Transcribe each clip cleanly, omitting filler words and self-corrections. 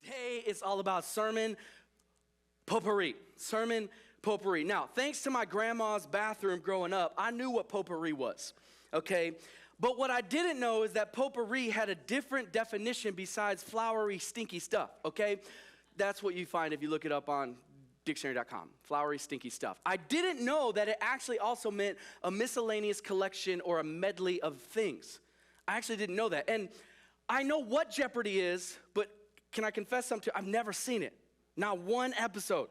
Today is all about sermon potpourri. Sermon potpourri. Now, thanks to my grandma's bathroom growing up, I knew what potpourri was, okay? But what I didn't know is that potpourri had a different definition besides flowery, stinky stuff, okay? That's what you find if you look it up on dictionary.com, flowery, stinky stuff. I didn't know that it actually also meant a miscellaneous collection or a medley of things. I actually didn't know that. And I know what Jeopardy is, but can I confess something? I've never seen it. Not one episode.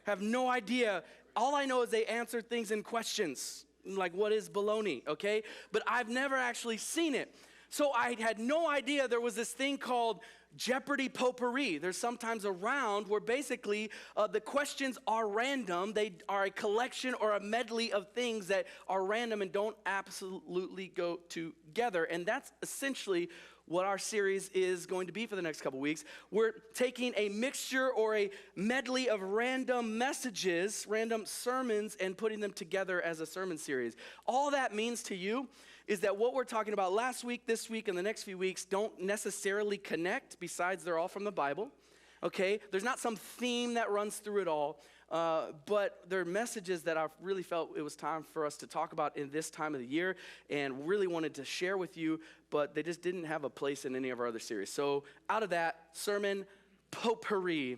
Have no idea. All I know is they answer things in questions, like what is baloney, okay? But I've never actually seen it. So I had no idea there was this thing called Jeopardy potpourri. There's sometimes a round where basically the questions are random. They are a collection or a medley of things that are random and don't absolutely go together. And that's essentially what our series is going to be for the next couple weeks. We're taking a mixture or a medley of random messages, random sermons, and putting them together as a sermon series. All that means to you is that what we're talking about last week, this week, and the next few weeks don't necessarily connect, besides they're all from the Bible, okay? There's not some theme that runs through it all, but they're messages that I really felt it was time for us to talk about in this time of the year and really wanted to share with you, but they just didn't have a place in any of our other series. So out of that, sermon potpourri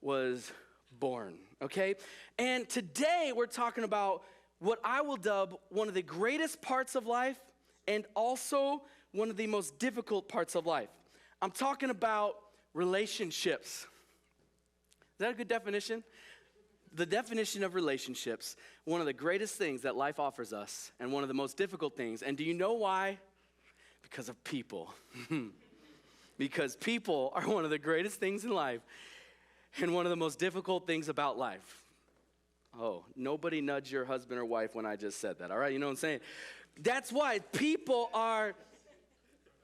was born, okay? And today we're talking about what I will dub one of the greatest parts of life and also one of the most difficult parts of life. I'm talking about relationships. Is that a good definition? The definition of relationships, one of the greatest things that life offers us and one of the most difficult things. And do you know why? Because of people. Because people are one of the greatest things in life and one of the most difficult things about life. Oh, nobody nudge your husband or wife when I just said that, all right? You know what I'm saying? That's why people are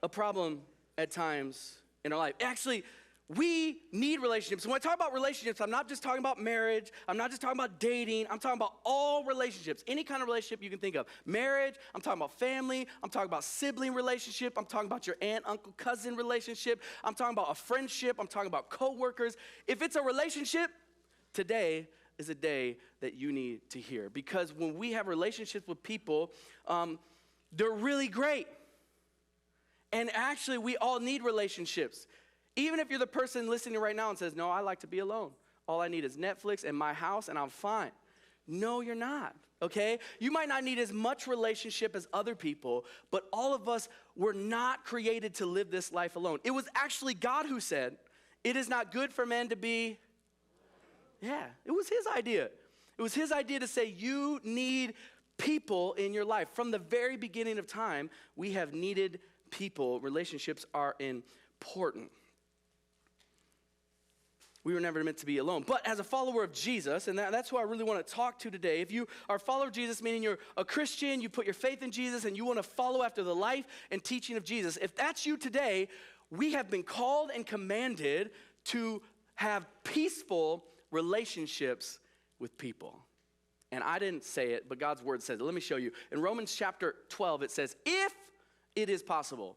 a problem at times in our life. Actually, we need relationships. When I talk about relationships, I'm not just talking about marriage. I'm not just talking about dating. I'm talking about all relationships, any kind of relationship you can think of. Marriage, I'm talking about family. I'm talking about sibling relationship. I'm talking about your aunt, uncle, cousin relationship. I'm talking about a friendship. I'm talking about coworkers. If it's a relationship, today is a day that you need to hear. Because when we have relationships with people, they're really great. And actually, we all need relationships. Even if you're the person listening right now and says, no, I like to be alone. All I need is Netflix and my house and I'm fine. No, you're not, okay? You might not need as much relationship as other people, but all of us were not created to live this life alone. It was actually God who said, it is not good for man to be. Yeah, it was his idea. It was his idea to say you need people in your life. From the very beginning of time, we have needed people. Relationships are important. We were never meant to be alone. But as a follower of Jesus, and that's who I really want to talk to today, if you are a follower of Jesus, meaning you're a Christian, you put your faith in Jesus, and you want to follow after the life and teaching of Jesus, if that's you today, we have been called and commanded to have peaceful relationships with people. And I didn't say it, but God's word says it. Let me show you. In Romans chapter 12, it says, if it is possible,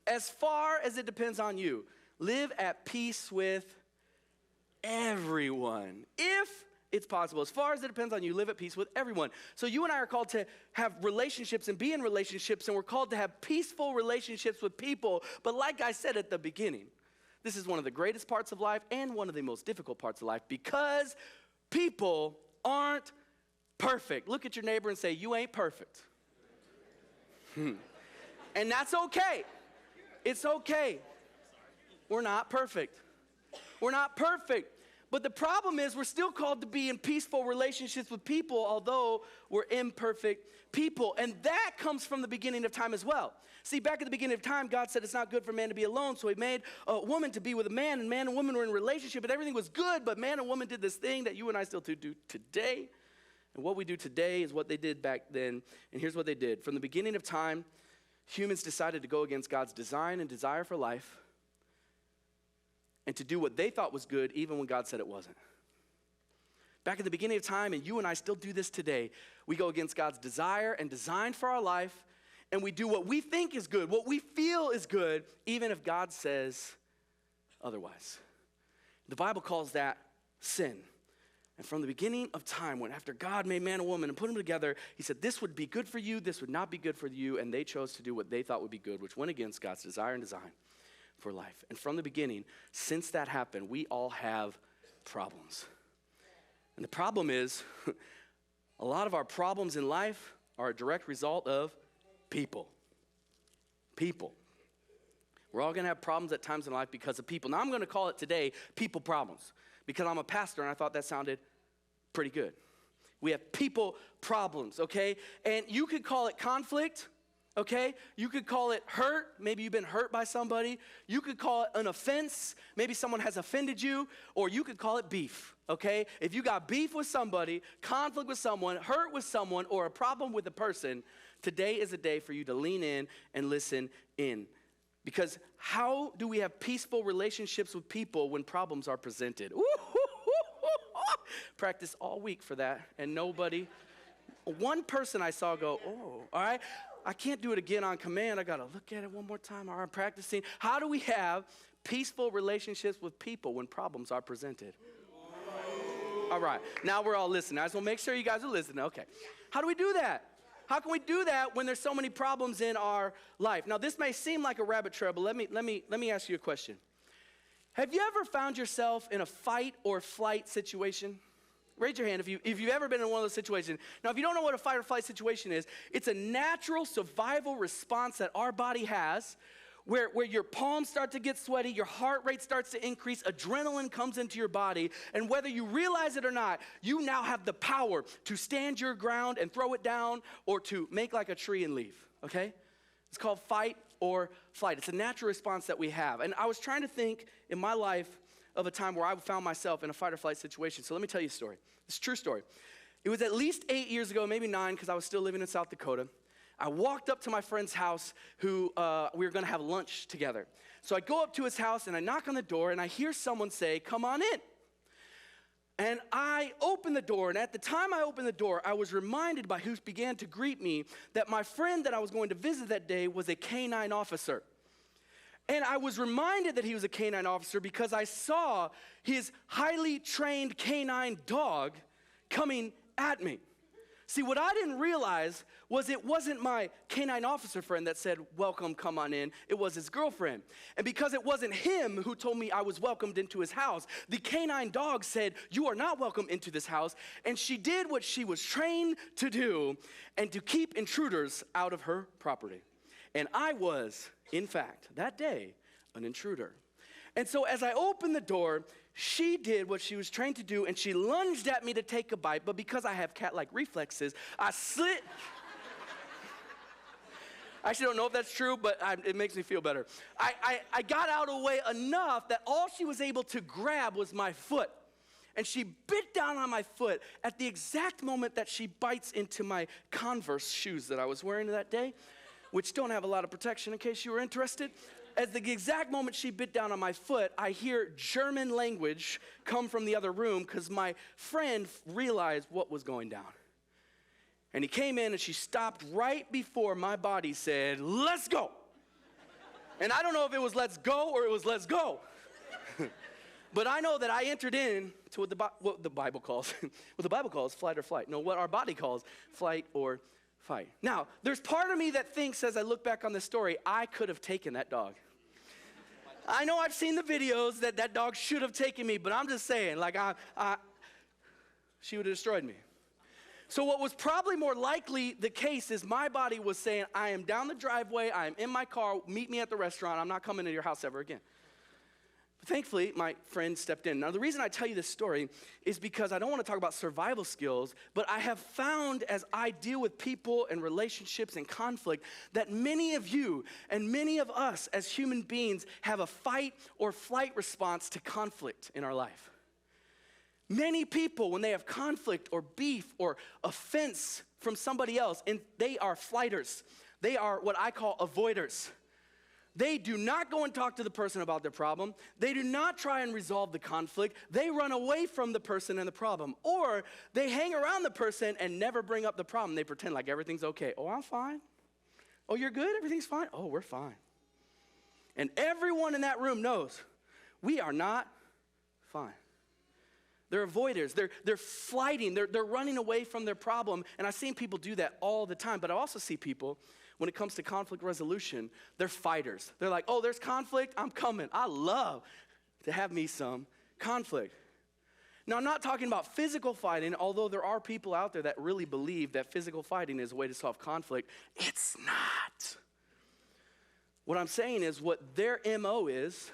as far as it depends on you, live at peace with everyone. If it's possible, as far as it depends on you, live at peace with everyone. So you and I are called to have relationships and be in relationships, and we're called to have peaceful relationships with people. But like I said at the beginning, this is one of the greatest parts of life and one of the most difficult parts of life because people aren't perfect. Look at your neighbor and say, you ain't perfect. And that's okay. It's okay. We're not perfect. We're not perfect. But the problem is we're still called to be in peaceful relationships with people, although we're imperfect people. And that comes from the beginning of time as well. See, back at the beginning of time, God said it's not good for man to be alone, so he made a woman to be with a man, and man and woman were in a relationship, and everything was good, but man and woman did this thing that you and I still do today. And what we do today is what they did back then, and here's what they did. From the beginning of time, humans decided to go against God's design and desire for life, and to do what they thought was good even when God said it wasn't. Back at the beginning of time, and you and I still do this today, we go against God's desire and design for our life, and we do what we think is good, what we feel is good, even if God says otherwise. The Bible calls that sin. And from the beginning of time, when after God made man and woman and put them together, he said, this would be good for you, this would not be good for you, and they chose to do what they thought would be good, which went against God's desire and design for life. And from the beginning, since that happened, we all have problems. And the problem is, a lot of our problems in life are a direct result of people. People. We're all gonna have problems at times in life because of people. Now I'm gonna call it today people problems, because I'm a pastor and I thought that sounded pretty good. We have people problems, okay? And you could call it conflict, okay? You could call it hurt. Maybe you've been hurt by somebody. You could call it an offense. Maybe someone has offended you. Or you could call it beef, okay? If you got beef with somebody, conflict with someone, hurt with someone, or a problem with a person, today is a day for you to lean in and listen in. Because how do we have peaceful relationships with people when problems are presented? Practice all week for that, and nobody, one person I saw go, oh, all right. I can't do it again on command. I got to look at it one more time. All right, I'm practicing. How do we have peaceful relationships with people when problems are presented? All right, now we're all listening. I just want to make sure you guys are listening. Okay. How do we do that? How can we do that when there's so many problems in our life? Now, this may seem like a rabbit trail, but let me ask you a question. Have you ever found yourself in a fight or flight situation? Raise your hand if you've ever been in one of those situations. Now, if you don't know what a fight or flight situation is, it's a natural survival response that our body has where your palms start to get sweaty, your heart rate starts to increase, adrenaline comes into your body, and whether you realize it or not, you now have the power to stand your ground and throw it down or to make like a tree and leave, okay? It's called fight or flight. It's a natural response that we have. And I was trying to think in my life of a time where I found myself in a fight or flight situation. So let me tell you a story. It's a true story. It was at least 8 years ago, maybe 9, because I was still living in South Dakota. I walked up to my friend's house who we were gonna have lunch together. So I go up to his house and I knock on the door and I hear someone say, come on in. And I open the door, and at the time I opened the door, I was reminded by who began to greet me that my friend that I was going to visit that day was a canine officer. And I was reminded that he was a canine officer because I saw his highly trained canine dog coming at me. See, what I didn't realize was it wasn't my canine officer friend that said, welcome, come on in. It was his girlfriend. And because it wasn't him who told me I was welcomed into his house, the canine dog said, you are not welcome into this house. And she did what she was trained to do and to keep intruders out of her property. And I was, in fact, that day, an intruder. And so as I opened the door, she did what she was trained to do, and she lunged at me to take a bite, but because I have cat-like reflexes, I slid. I actually don't know if that's true, but it makes me feel better. I got out of the way enough that all she was able to grab was my foot. And she bit down on my foot at the exact moment that she bites into my Converse shoes that I was wearing that day, which don't have a lot of protection in case you were interested. At the exact moment she bit down on my foot, I hear German language come from the other room because my friend realized what was going down. And he came in and she stopped right before my body said, let's go. And I don't know if it was let's go or it was let's go. But I know that I entered in to what the Bible calls, what the Bible calls flight or flight. No, what our body calls flight or fight. Now, there's part of me that thinks as I look back on this story, I could have taken that dog. I know I've seen the videos that dog should have taken me, but I'm just saying, like, she would have destroyed me. So what was probably more likely the case is my body was saying, I am down the driveway, I am in my car, meet me at the restaurant, I'm not coming to your house ever again. But thankfully, my friend stepped in. Now, the reason I tell you this story is because I don't want to talk about survival skills, but I have found as I deal with people and relationships and conflict that many of you and many of us as human beings have a fight or flight response to conflict in our life. Many people, when they have conflict or beef or offense from somebody else, and they are flighters. They are what I call avoiders. They do not go and talk to the person about their problem. They do not try and resolve the conflict. They run away from the person and the problem. Or they hang around the person and never bring up the problem. They pretend like everything's okay. Oh, I'm fine. Oh, you're good? Everything's fine? Oh, we're fine. And everyone in that room knows we are not fine. They're avoiders. They're flighting. They're running away from their problem. And I've seen people do that all the time. But I also see people, when it comes to conflict resolution, they're fighters. They're like, oh, there's conflict, I'm coming. I love to have me some conflict. Now, I'm not talking about physical fighting, although there are people out there that really believe that physical fighting is a way to solve conflict. It's not. What I'm saying is what their MO is,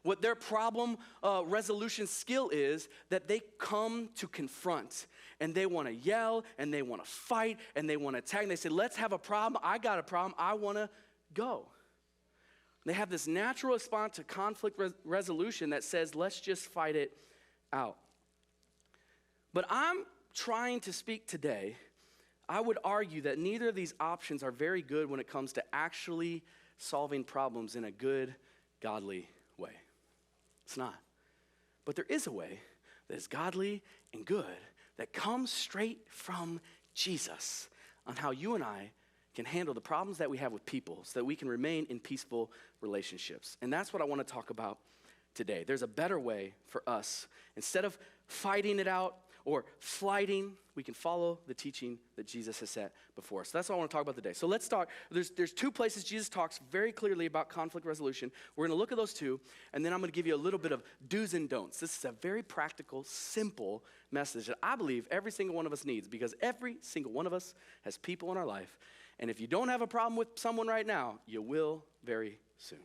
what their problem resolution skill is, that they come to confront. And they want to yell, and they want to fight, and they want to attack. And they say, let's have a problem. I got a problem. I want to go. They have this natural response to conflict resolution that says, let's just fight it out. But I'm trying to speak today. I would argue that neither of these options are very good when it comes to actually solving problems in a good, godly way. It's not. But there is a way that is godly and good that comes straight from Jesus on how you and I can handle the problems that we have with people so that we can remain in peaceful relationships. And that's what I want to talk about today. There's a better way for us. Instead of fighting it out or flighting, we can follow the teaching that Jesus has set before us. So that's what I want to talk about today. So let's talk. There's two places Jesus talks very clearly about conflict resolution. We're going to look at those two, and then I'm going to give you a little bit of do's and don'ts. This is a very practical, simple message that I believe every single one of us needs, because every single one of us has people in our life. And if you don't have a problem with someone right now, you will very soon.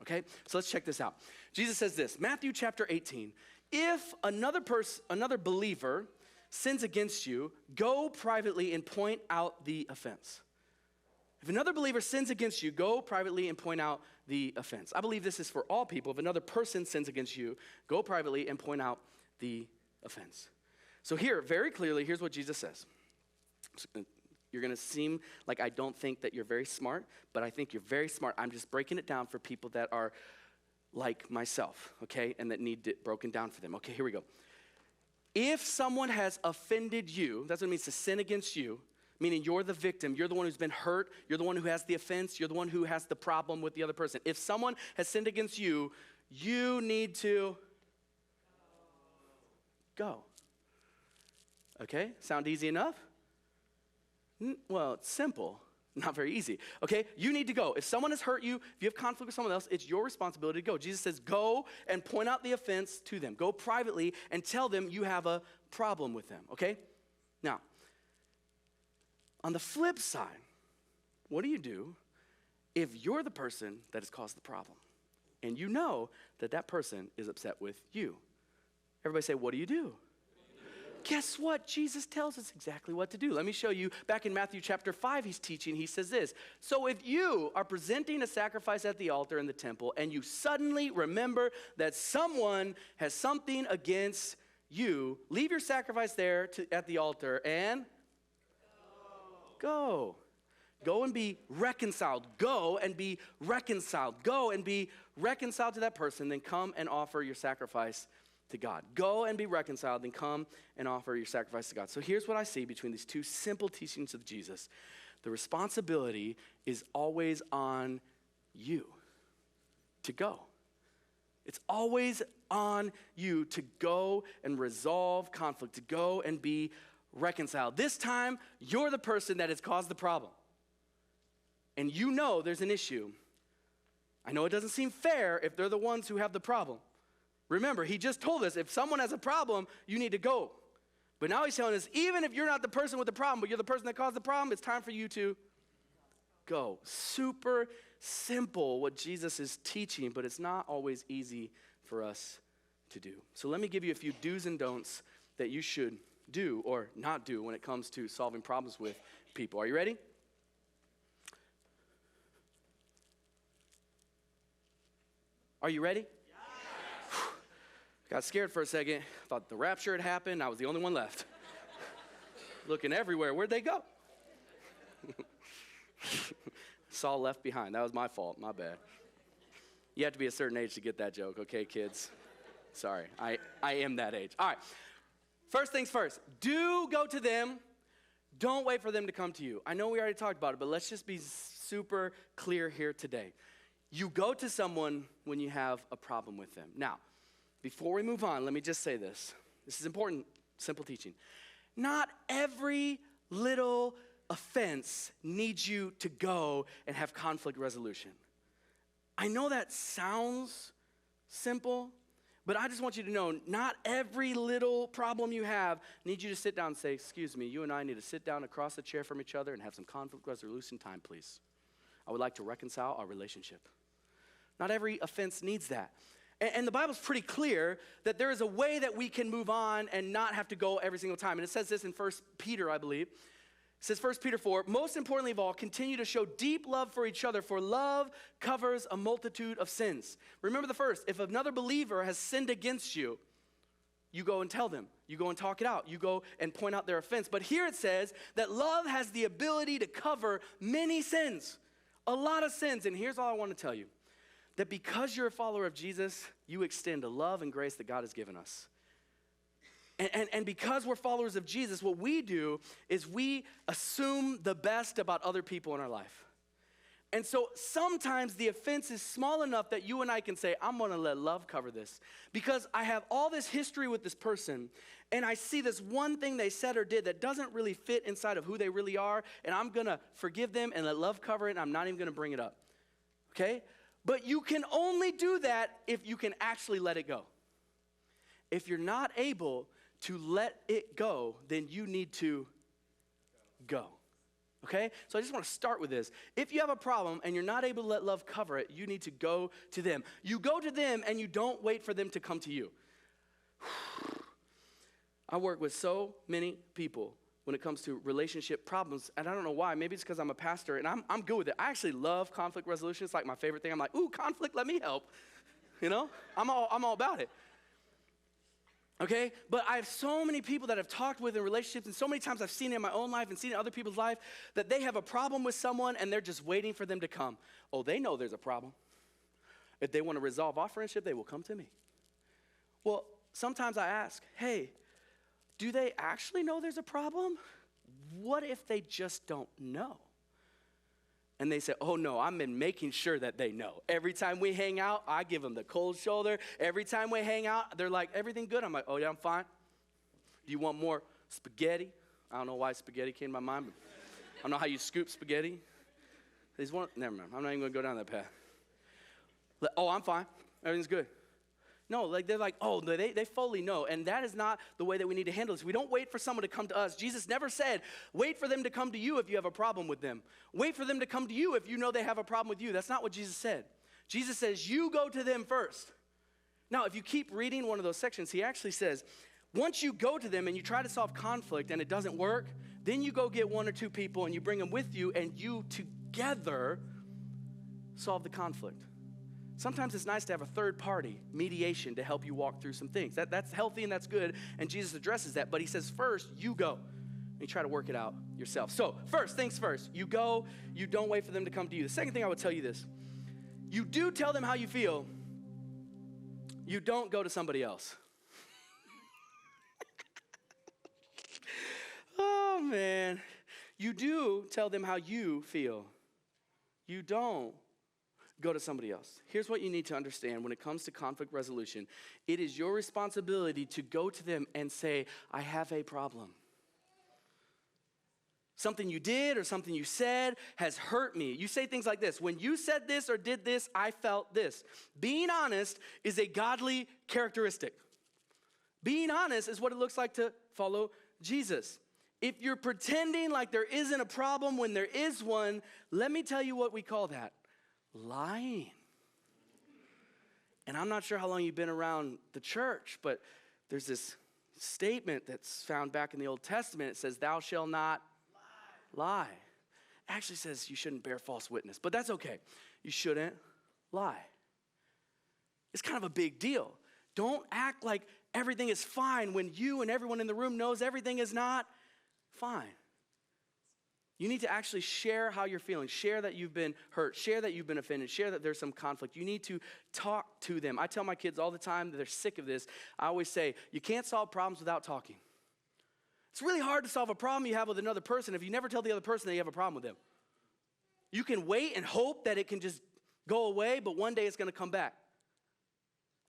Okay? So let's check this out. Jesus says this, Matthew chapter 18, if another believer sins against you, go privately and point out the offense. If another believer sins against you, go privately and point out the offense. I believe this is for all people. If another person sins against you, go privately and point out the offense. So here, very clearly, here's what Jesus says. You're going to seem like I don't think that you're very smart, but I think you're very smart. I'm just breaking it down for people that are like myself, okay, and that need it broken down for them. Okay, here we go. If someone has offended you, that's what it means to sin against you, meaning you're the victim, you're the one who's been hurt, you're the one who has the offense, you're the one who has the problem with the other person. If someone has sinned against you, you need to go. Okay, sound easy enough? Well, it's simple, not very easy. Okay, you need to go. If someone has hurt you, if you have conflict with someone else, it's your responsibility to go. Jesus says, go and point out the offense to them. Go privately and tell them you have a problem with them, okay? Now, on the flip side, what do you do if you're the person that has caused the problem and you know that that person is upset with you? Everybody say, what do you do? Guess what? Jesus tells us exactly what to do. Let me show you. Back in Matthew chapter 5, he's teaching. He says this. So if you are presenting a sacrifice at the altar in the temple and you suddenly remember that someone has something against you, leave your sacrifice there at the altar and go. Go and be reconciled. Go and be reconciled. Go and be reconciled to that person. Then come and offer your sacrifice to God. Go and be reconciled, then come and offer your sacrifice to God. So here's what I see between these two simple teachings of Jesus. The responsibility is always on you to go. It's always on you to go and resolve conflict, to go and be reconciled. This time, you're the person that has caused the problem. And you know there's an issue. I know it doesn't seem fair if they're the ones who have the problem. Remember, he just told us if someone has a problem, you need to go. But now he's telling us, even if you're not the person with the problem, but you're the person that caused the problem, it's time for you to go. Super simple what Jesus is teaching, but it's not always easy for us to do. So let me give you a few do's and don'ts that you should do or not do when it comes to solving problems with people. Are you ready? Are you ready? Got scared for a second. Thought the rapture had happened. I was the only one left. Looking everywhere. Where'd they go? Saul left behind. That was my fault. My bad. You have to be a certain age to get that joke, okay, kids? Sorry. I am that age. All right. First things first. Do go to them. Don't wait for them to come to you. I know we already talked about it, but let's just be super clear here today. You go to someone when you have a problem with them. Now, Before we move on, let me just say this. This is important, simple teaching. Not every little offense needs you to go and have conflict resolution. I know that sounds simple, but I just want you to know, not every little problem you have needs you to sit down and say, excuse me, you and I need to sit down across the chair from each other and have some conflict resolution time, please. I would like to reconcile our relationship. Not every offense needs that. And the Bible's pretty clear that there is a way that we can move on and not have to go every single time. And it says this in 1 Peter, I believe. It says 1 Peter 4, most importantly of all, continue to show deep love for each other, for love covers a multitude of sins. Remember the first, if another believer has sinned against you, you go and tell them. You go and talk it out. You go and point out their offense. But here it says that love has the ability to cover many sins, a lot of sins. And here's all I want to tell you, that because you're a follower of Jesus, you extend the love and grace that God has given us. And because we're followers of Jesus, what we do is we assume the best about other people in our life. And so sometimes the offense is small enough that you and I can say, I'm gonna let love cover this. Because I have all this history with this person, and I see this one thing they said or did that doesn't really fit inside of who they really are, and I'm gonna forgive them and let love cover it, and I'm not even gonna bring it up, okay? But you can only do that if you can actually let it go. If you're not able to let it go, then you need to go. Okay? So I just want to start with this. If you have a problem and you're not able to let love cover it, you need to go to them. You go to them and you don't wait for them to come to you. I work with so many people when it comes to relationship problems, and I don't know why. Maybe it's because I'm a pastor, and I'm good with it. I actually love conflict resolution. It's like my favorite thing. I'm like, ooh, conflict, let me help. You know? I'm all about it. Okay, but I have so many people that I've talked with in relationships, and so many times I've seen it in my own life and seen it in other people's life, that they have a problem with someone and they're just waiting for them to come. Oh, they know there's a problem. If they want to resolve our friendship, they will come to me. Well, sometimes I ask, hey, do they actually know there's a problem? What if they just don't know? And they say, oh no, I'm in making sure that they know. Every time we hang out, I give them the cold shoulder. Every time we hang out, they're like, everything good? I'm like, oh yeah, I'm fine. Do you want more spaghetti? I don't know why spaghetti came to my mind, but I don't know how you scoop spaghetti. Never mind, I'm not even gonna go down that path. Oh, I'm fine, everything's good. No, like they're like, oh, they fully know. And that is not the way that we need to handle this. We don't wait for someone to come to us. Jesus never said, wait for them to come to you if you have a problem with them. Wait for them to come to you if you know they have a problem with you. That's not what Jesus said. Jesus says, you go to them first. Now, if you keep reading one of those sections, he actually says, once you go to them and you try to solve conflict and it doesn't work, then you go get one or two people and you bring them with you and you together solve the conflict. Sometimes it's nice to have a third party, mediation, to help you walk through some things. That's healthy and that's good, and Jesus addresses that. But he says, first, you go, and you try to work it out yourself. So first things first, you go, you don't wait for them to come to you. The second thing I would tell you this, you do tell them how you feel, you don't go to somebody else. Oh man, you do tell them how you feel. You don't go to somebody else. Here's what you need to understand when it comes to conflict resolution. It is your responsibility to go to them and say, I have a problem. Something you did or something you said has hurt me. You say things like this, when you said this or did this, I felt this. Being honest is a godly characteristic. Being honest is what it looks like to follow Jesus. If you're pretending like there isn't a problem when there is one, let me tell you what we call that. Lying. And I'm not sure how long you've been around the church, but there's this statement that's found back in the Old Testament. It says, thou shalt not lie. It actually says you shouldn't bear false witness, but that's okay. You shouldn't lie. It's kind of a big deal. Don't act like everything is fine when you and everyone in the room knows everything is not fine. You need to actually share how you're feeling. Share that you've been hurt. Share that you've been offended. Share that there's some conflict. You need to talk to them. I tell my kids all the time that they're sick of this. I always say, you can't solve problems without talking. It's really hard to solve a problem you have with another person if you never tell the other person that you have a problem with them. You can wait and hope that it can just go away, but one day it's going to come back.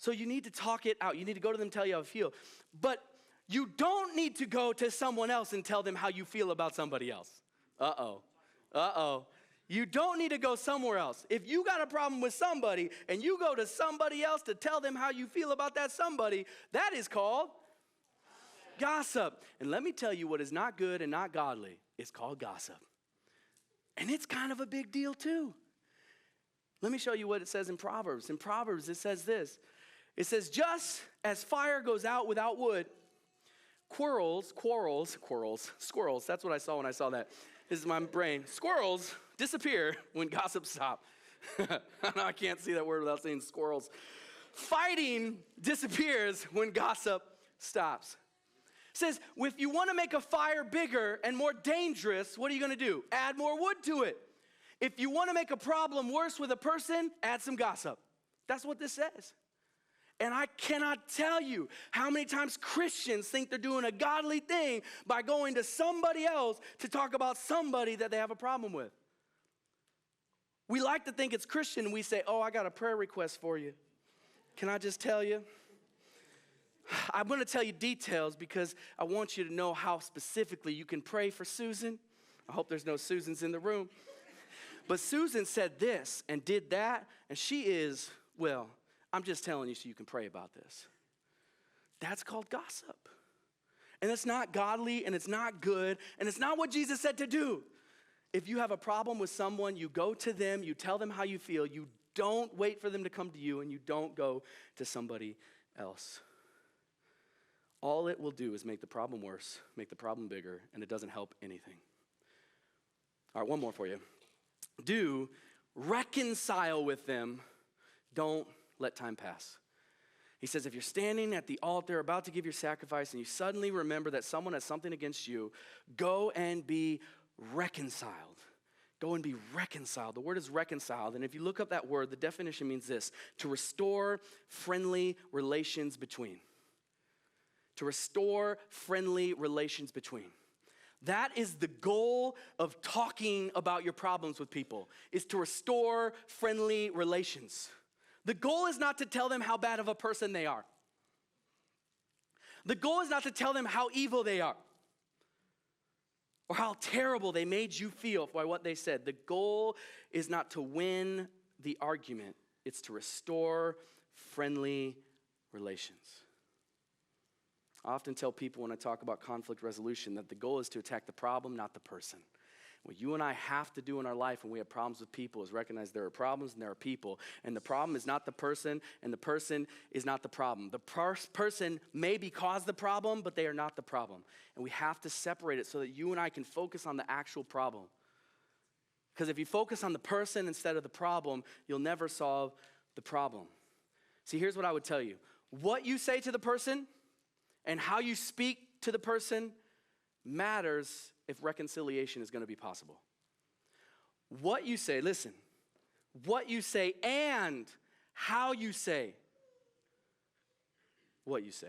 So you need to talk it out. You need to go to them and tell you how you feel. But you don't need to go to someone else and tell them how you feel about somebody else. Uh-oh. You don't need to go somewhere else. If you got a problem with somebody and you go to somebody else to tell them how you feel about that somebody, that is called gossip. And let me tell you what is not good and not godly. It's called gossip. And it's kind of a big deal too. Let me show you what it says in Proverbs. In Proverbs, it says this. It says, just as fire goes out without wood, squirrels, that's what I saw when I saw that. This is my brain. Squirrels disappear when gossip stops. I can't see that word without saying squirrels. Fighting disappears when gossip stops. It says, if you want to make a fire bigger and more dangerous, what are you going to do? Add more wood to it. If you want to make a problem worse with a person, add some gossip. That's what this says. And I cannot tell you how many times Christians think they're doing a godly thing by going to somebody else to talk about somebody that they have a problem with. We like to think it's Christian and we say, oh, I got a prayer request for you. Can I just tell you? I'm going to tell you details because I want you to know how specifically you can pray for Susan. I hope there's no Susans in the room. But Susan said this and did that, and she is, well, I'm just telling you so you can pray about this. That's called gossip. And it's not godly, and it's not good, and it's not what Jesus said to do. If you have a problem with someone, you go to them, you tell them how you feel, you don't wait for them to come to you, and you don't go to somebody else. All it will do is make the problem worse, make the problem bigger, and it doesn't help anything. All right, one more for you. Do reconcile with them, don't let time pass. He says, if you're standing at the altar about to give your sacrifice and you suddenly remember that someone has something against you, go and be reconciled. Go and be reconciled. The word is reconciled. And if you look up that word, the definition means this: to restore friendly relations between. To restore friendly relations between. That is the goal of talking about your problems with people, is to restore friendly relations. The goal is not to tell them how bad of a person they are. The goal is not to tell them how evil they are or how terrible they made you feel by what they said. The goal is not to win the argument. It's to restore friendly relations. I often tell people when I talk about conflict resolution that the goal is to attack the problem, not the person. What you and I have to do in our life when we have problems with people is recognize there are problems and there are people. And the problem is not the person, and the person is not the problem. The person maybe caused the problem, but they are not the problem. And we have to separate it so that you and I can focus on the actual problem. Because if you focus on the person instead of the problem, you'll never solve the problem. See, here's what I would tell you. What you say to the person and how you speak to the person matters if reconciliation is going to be possible. What you say, listen, what you say and how you say what you say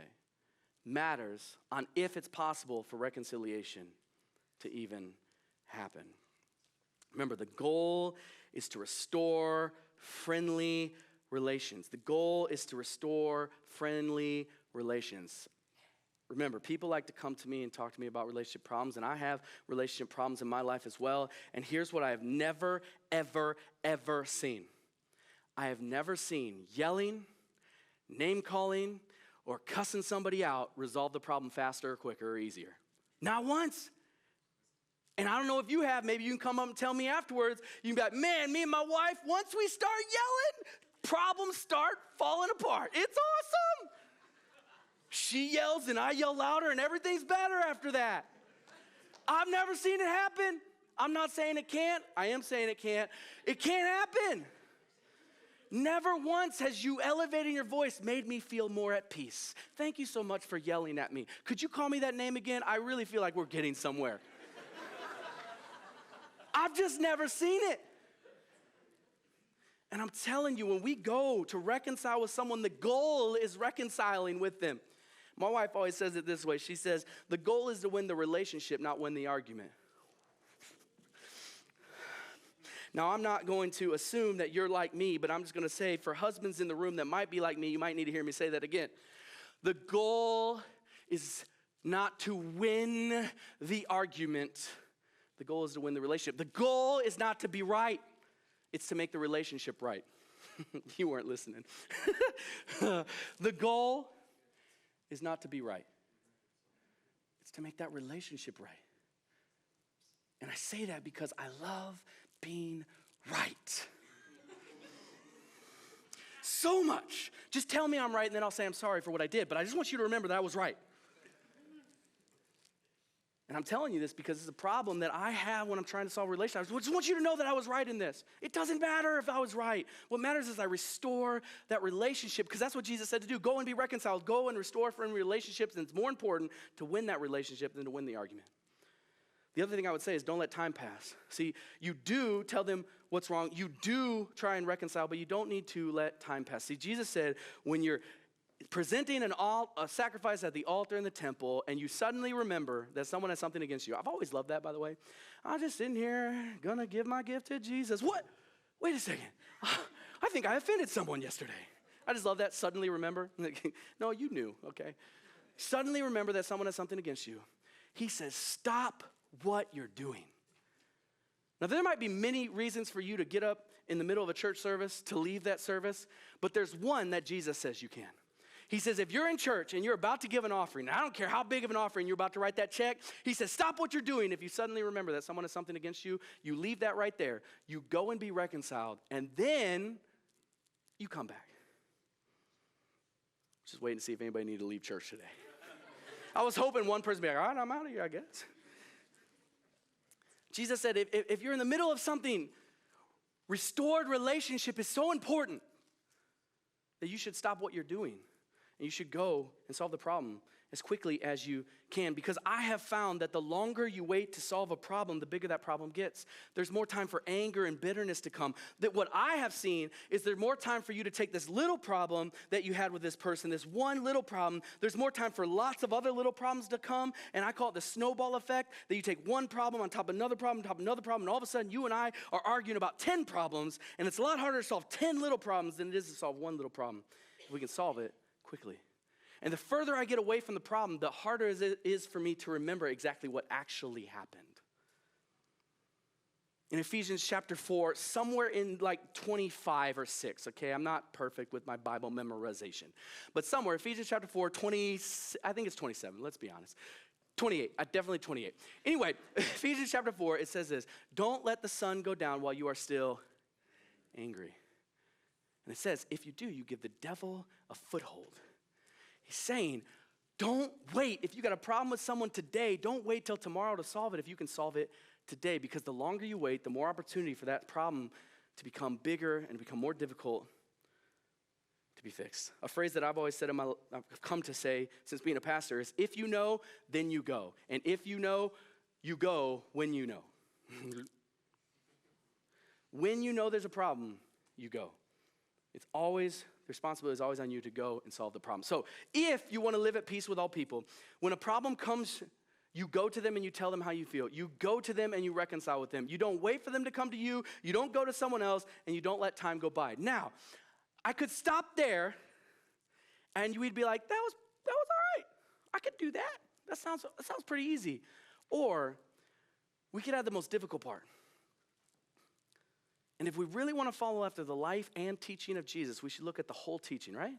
matters on if it's possible for reconciliation to even happen. Remember, the goal is to restore friendly relations. The goal is to restore friendly relations. Remember, people like to come to me and talk to me about relationship problems, and I have relationship problems in my life as well. And here's what I have never, ever, ever seen. I have never seen yelling, name-calling, or cussing somebody out resolve the problem faster, quicker, or easier. Not once. And I don't know if you have. Maybe you can come up and tell me afterwards. You can be like, man, me and my wife, once we start yelling, problems start falling apart. It's awesome. She yells and I yell louder and everything's better after that. I've never seen it happen. I'm not saying it can't. I am saying it can't. It can't happen. Never once has you elevating your voice made me feel more at peace. Thank you so much for yelling at me. Could you call me that name again? I really feel like we're getting somewhere. I've just never seen it. And I'm telling you, when we go to reconcile with someone, the goal is reconciling with them. My wife always says it this way. She says, the goal is to win the relationship, not win the argument. Now, I'm not going to assume that you're like me, but I'm just going to say for husbands in the room that might be like me, you might need to hear me say that again. The goal is not to win the argument. The goal is to win the relationship. The goal is not to be right. It's to make the relationship right. You weren't listening. The goal is not to be right. It's to make that relationship right. And I say that because I love being right. So much. Just tell me I'm right, and then I'll say I'm sorry for what I did. But I just want you to remember that I was right. And I'm telling you this because it's a problem that I have when I'm trying to solve relationships. I just want you to know that I was right in this. It doesn't matter if I was right. What matters is I restore that relationship, because that's what Jesus said to do. Go and be reconciled. Go and restore friendly relationships. And it's more important to win that relationship than to win the argument. The other thing I would say is don't let time pass. See, you do tell them what's wrong. You do try and reconcile, but you don't need to let time pass. See, Jesus said when you're presenting a sacrifice at the altar in the temple, and you suddenly remember that someone has something against you. I've always loved that, by the way. I'm just sitting here, gonna give my gift to Jesus. What? Wait a second. I think I offended someone yesterday. I just love that, suddenly remember. No, you knew, okay. Suddenly remember that someone has something against you. He says, stop what you're doing. Now, there might be many reasons for you to get up in the middle of a church service, to leave that service, but there's one that Jesus says you can. He says, if you're in church and you're about to give an offering, I don't care how big of an offering you're about to write that check, he says, stop what you're doing. If you suddenly remember that someone has something against you, you leave that right there. You go and be reconciled, and then you come back. Just waiting to see if anybody needed to leave church today. I was hoping one person would be like, all right, I'm out of here, I guess. Jesus said, if you're in the middle of something, restored relationship is so important that you should stop what you're doing. And you should go and solve the problem as quickly as you can, because I have found that the longer you wait to solve a problem, the bigger that problem gets. There's more time for anger and bitterness to come. That what I have seen is there's more time for you to take this little problem that you had with this person, this one little problem. There's more time for lots of other little problems to come, and I call it the snowball effect, that you take one problem on top of another problem, on top of another problem, and all of a sudden you and I are arguing about 10 problems, and it's a lot harder to solve 10 little problems than it is to solve one little problem. If we can solve it quickly. And the further I get away from the problem, the harder it is for me to remember exactly what actually happened. In Ephesians chapter 4, somewhere in like 25 or 6, okay? I'm not perfect with my Bible memorization. But somewhere, Ephesians chapter 4, I think it's 27, let's be honest. 28, definitely 28. Anyway, Ephesians chapter 4, it says this, don't let the sun go down while you are still angry. And it says, if you do, you give the devil a foothold. He's saying, don't wait. If you got a problem with someone today, don't wait till tomorrow to solve it if you can solve it today, because the longer you wait, the more opportunity for that problem to become bigger and become more difficult to be fixed. A phrase that I've always said I've come to say since being a pastor is, if you know, then you go. And if you know, you go when you know. When you know there's a problem, you go. It's always, the responsibility is always on you to go and solve the problem. So if you want to live at peace with all people, when a problem comes, you go to them and you tell them how you feel. You go to them and you reconcile with them. You don't wait for them to come to you. You don't go to someone else, and you don't let time go by. Now, I could stop there and we'd be like, that was all right. I could do that. That sounds pretty easy. Or we could add the most difficult part. And if we really want to follow after the life and teaching of Jesus, we should look at the whole teaching, right?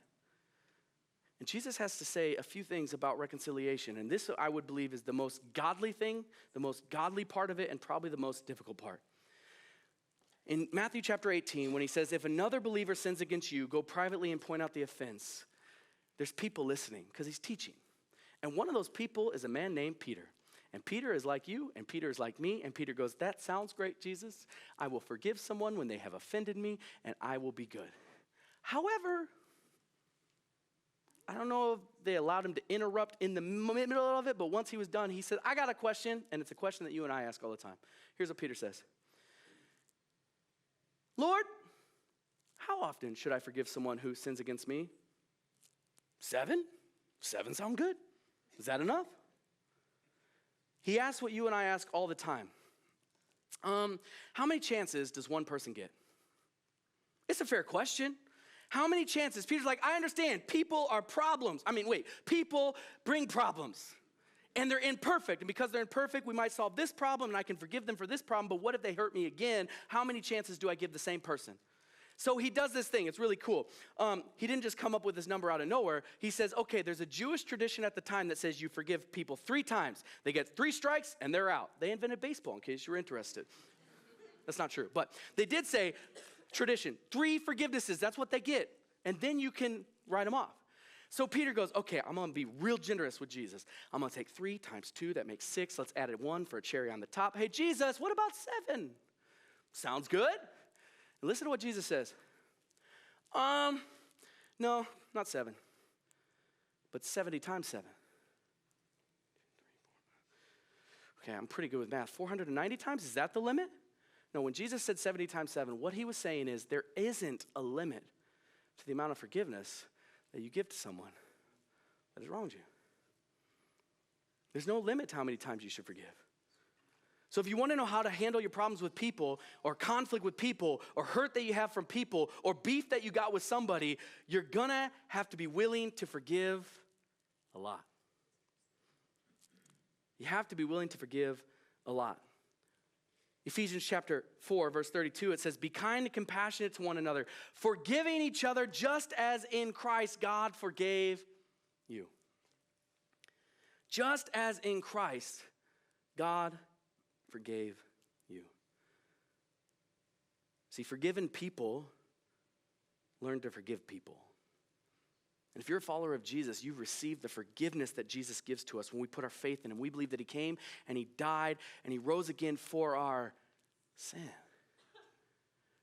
And Jesus has to say a few things about reconciliation. And this, I would believe, is the most godly thing, the most godly part of it, and probably the most difficult part. In Matthew chapter 18, when he says, if another believer sins against you, go privately and point out the offense. There's people listening because he's teaching. And one of those people is a man named Peter. And Peter is like you, and Peter is like me, and Peter goes, that sounds great, Jesus. I will forgive someone when they have offended me, and I will be good. However, I don't know if they allowed him to interrupt in the middle of it, but once he was done, he said, I got a question, and it's a question that you and I ask all the time. Here's what Peter says. Lord, how often should I forgive someone who sins against me? 7? 7 sound good. Is that enough? He asks what you and I ask all the time. How many chances does one person get? It's a fair question. How many chances? Peter's like, I understand, people are problems. People bring problems. And they're imperfect. And because they're imperfect, we might solve this problem and I can forgive them for this problem. But what if they hurt me again? How many chances do I give the same person? So he does this thing. It's really cool. He didn't just come up with this number out of nowhere. He says, okay, there's a Jewish tradition at the time that says you forgive people 3 times. They get 3 strikes and they're out. They invented baseball, in case you're interested. That's not true. But they did say, tradition, 3 forgivenesses. That's what they get. And then you can write them off. So Peter goes, okay, I'm going to be real generous with Jesus. I'm going to take 3 times 2. That makes 6. Let's add 1 for a cherry on the top. Hey, Jesus, what about 7? Sounds good. And listen to what Jesus says. No, not 7. But 70 times 7. Okay, I'm pretty good with math. 490 times, is that the limit? No, when Jesus said 70 times 7, what he was saying is there isn't a limit to the amount of forgiveness that you give to someone that has wronged you. There's no limit to how many times you should forgive. So if you want to know how to handle your problems with people or conflict with people or hurt that you have from people or beef that you got with somebody, you're gonna have to be willing to forgive a lot. You have to be willing to forgive a lot. Ephesians chapter 4, verse 32, it says, be kind and compassionate to one another, forgiving each other just as in Christ God forgave you. Just as in Christ God forgave you. See, forgiven people learn to forgive people. And if you're a follower of Jesus, you've received the forgiveness that Jesus gives to us when we put our faith in him. We believe that he came and he died and he rose again for our sin.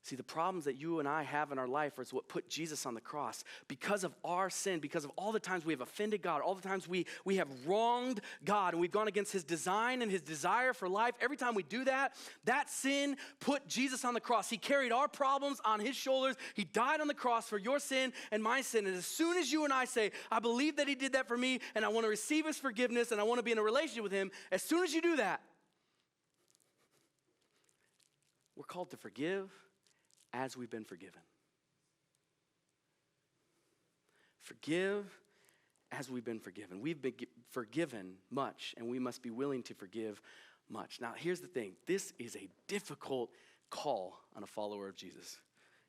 See, the problems that you and I have in our life is what put Jesus on the cross. Because of our sin, because of all the times we have offended God, all the times we have wronged God and we've gone against his design and his desire for life, every time we do that, that sin put Jesus on the cross. He carried our problems on his shoulders. He died on the cross for your sin and my sin. And as soon as you and I say, I believe that he did that for me and I want to receive his forgiveness and I want to be in a relationship with him, as soon as you do that, we're called to forgive as we've been forgiven. Forgive as we've been forgiven. We've been forgiven much, and we must be willing to forgive much. Now, here's the thing. This is a difficult call on a follower of Jesus.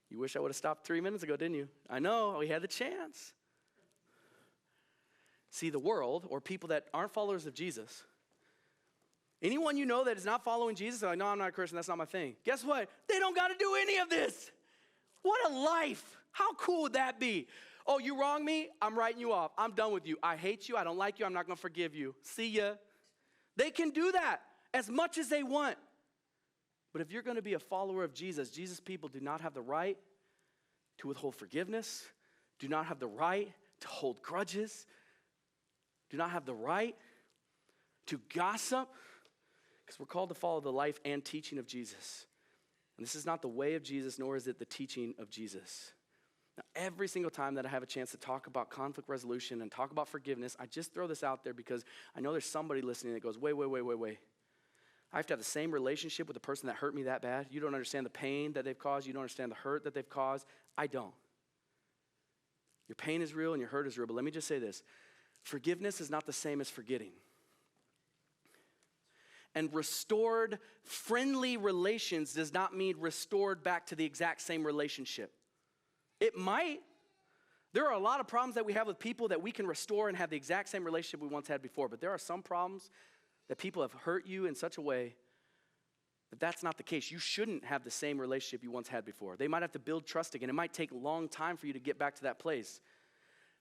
You wish I would have stopped 3 minutes ago, didn't you? I know, we had the chance. See, the world, or people that aren't followers of Jesus, anyone you know that is not following Jesus, they're like, no, I'm not a Christian, that's not my thing. Guess what? They don't got to do any of this. What a life. How cool would that be? Oh, you wrong me? I'm writing you off. I'm done with you. I hate you. I don't like you. I'm not going to forgive you. See ya. They can do that as much as they want. But if you're going to be a follower of Jesus, Jesus people do not have the right to withhold forgiveness, do not have the right to hold grudges, do not have the right to gossip, because we're called to follow the life and teaching of Jesus. And this is not the way of Jesus, nor is it the teaching of Jesus. Now, every single time that I have a chance to talk about conflict resolution and talk about forgiveness, I just throw this out there because I know there's somebody listening that goes, wait. I have to have the same relationship with the person that hurt me that bad. You don't understand the pain that they've caused. You don't understand the hurt that they've caused. I don't. Your pain is real and your hurt is real. But let me just say this. Forgiveness is not the same as forgetting. And restored friendly relations does not mean restored back to the exact same relationship. It might. There are a lot of problems that we have with people that we can restore and have the exact same relationship we once had before. But there are some problems that people have hurt you in such a way that that's not the case. You shouldn't have the same relationship you once had before. They might have to build trust again. It might take a long time for you to get back to that place.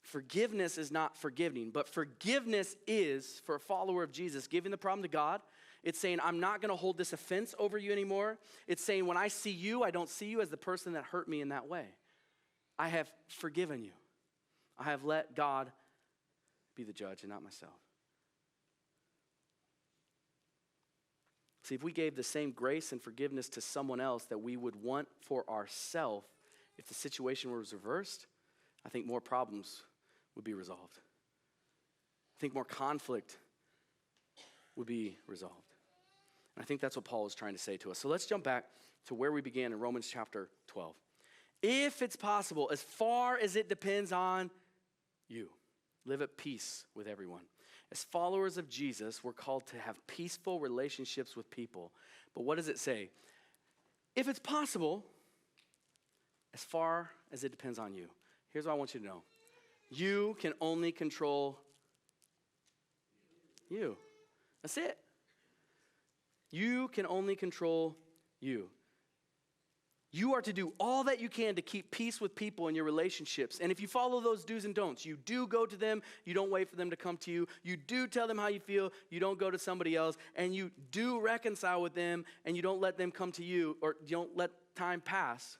Forgiveness is not forgiving, but forgiveness is, for a follower of Jesus, giving the problem to God. It's saying, I'm not going to hold this offense over you anymore. It's saying, when I see you, I don't see you as the person that hurt me in that way. I have forgiven you. I have let God be the judge and not myself. See, if we gave the same grace and forgiveness to someone else that we would want for ourselves, if the situation was reversed, I think more problems would be resolved. I think more conflict would be resolved. I think that's what Paul is trying to say to us. So let's jump back to where we began in Romans chapter 12. If it's possible, as far as it depends on you, live at peace with everyone. As followers of Jesus, we're called to have peaceful relationships with people. But what does it say? If it's possible, as far as it depends on you. Here's what I want you to know. You can only control you. That's it. You can only control you. You are to do all that you can to keep peace with people in your relationships. And if you follow those do's and don'ts, you do go to them, you don't wait for them to come to you. You do tell them how you feel, you don't go to somebody else. And you do reconcile with them, and you don't let them come to you, or you don't let time pass.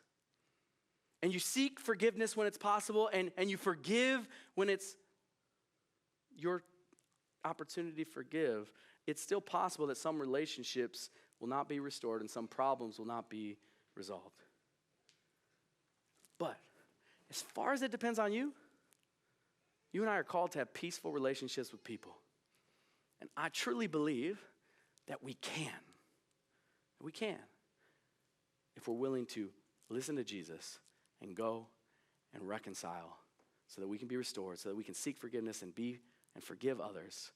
And you seek forgiveness when it's possible, and you forgive when it's your opportunity to forgive. It's still possible that some relationships will not be restored and some problems will not be resolved. But as far as it depends on you, you and I are called to have peaceful relationships with people. And I truly believe that we can. We can. If we're willing to listen to Jesus and go and reconcile so that we can be restored, so that we can seek forgiveness and forgive others.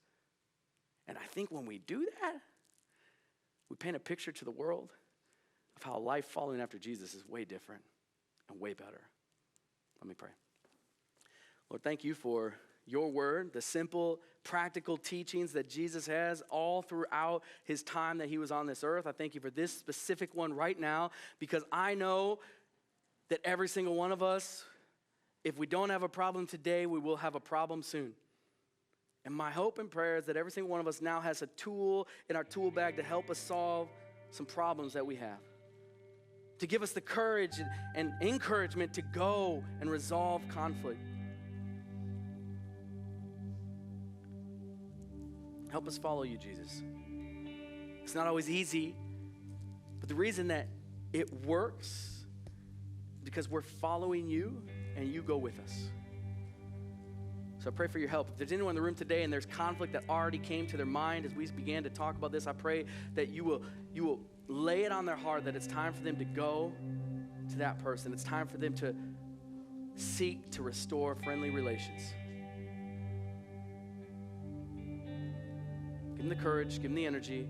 And I think when we do that, we paint a picture to the world of how life following after Jesus is way different and way better. Let me pray. Lord, thank you for your word, the simple, practical teachings that Jesus has all throughout his time that he was on this earth. I thank you for this specific one right now, because I know that every single one of us, if we don't have a problem today, we will have a problem soon. And my hope and prayer is that every single one of us now has a tool in our tool bag to help us solve some problems that we have, to give us the courage and encouragement to go and resolve conflict. Help us follow you, Jesus. It's not always easy, but the reason that it works is because we're following you and you go with us. So I pray for your help. If there's anyone in the room today and there's conflict that already came to their mind as we began to talk about this, I pray that you will lay it on their heart that it's time for them to go to that person. It's time for them to seek to restore friendly relations. Give them the courage, give them the energy.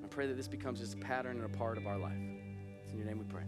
I pray that this becomes just a pattern and a part of our life. It's in your name we pray.